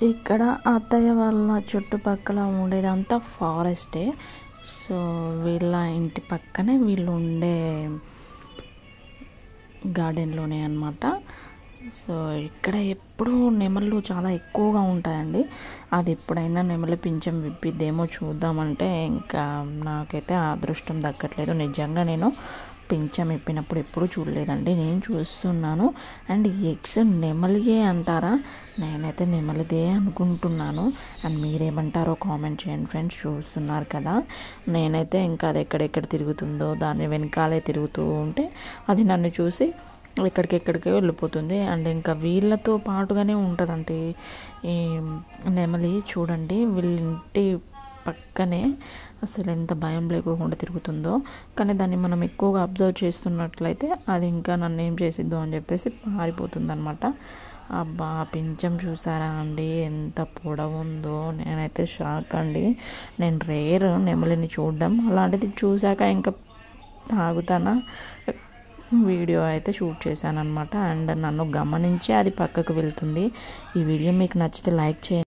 ఇక్కడ అత్తయ్య వాళ్ళ చుట్టుపక్కల ఉండేదంతా ఫారెస్టే. సో వీళ్ళ ఇంటి పక్కనే వీళ్ళు ఉండే గార్డెన్లోనే అన్నమాట. సో ఇక్కడ ఎప్పుడూ నెమళ్ళు చాలా ఎక్కువగా ఉంటాయండి. అది ఎప్పుడైనా నెమలి పింఛం విప్పిద్దేమో చూద్దామంటే ఇంకా నాకైతే ఆ అదృష్టం దక్కట్లేదు. నిజంగా నేను పింఛం విప్పినప్పుడు ఎప్పుడూ చూడలేదండి, నేను చూస్తున్నాను. అండ్ ఎగ్స్ నెమలియే అంటారా? నేనైతే నెమలిదే అనుకుంటున్నాను. అండ్ మీరేమంటారో కామెంట్ చేయండి ఫ్రెండ్స్. చూస్తున్నారు కదా, నేనైతే ఇంకా అది ఎక్కడెక్కడ తిరుగుతుందో దాని వెనకాలే తిరుగుతూ ఉంటే అది నన్ను చూసి ఎక్కడికెక్కడికే వెళ్ళిపోతుంది. అండ్ ఇంకా వీళ్ళతో పాటుగానే ఉంటుందంటే ఈ నెమలి చూడండి, వీళ్ళింటి పక్కనే అసలు ఎంత భయం లేకోకుండా తిరుగుతుందో. కానీ దాన్ని మనం ఎక్కువగా అబ్జర్వ్ చేస్తున్నట్లయితే అది ఇంకా నన్ను ఏం చేసిద్దో అని చెప్పేసి పారిపోతుంది అనమాట. అబ్బా, పింఛం చూసారా అండి ఎంత పొడవు ఉందో? నేనైతే షాక్ అండి. నేను రేర్ నెమలిని చూడడం, అలాంటిది చూశాక ఇంకా తాగుతానా వీడియో అయితే షూట్ చేశాను అనమాట. అండ్ నన్ను గమనించి అది పక్కకు వెళ్తుంది. ఈ వీడియో మీకు నచ్చితే లైక్ చేయండి.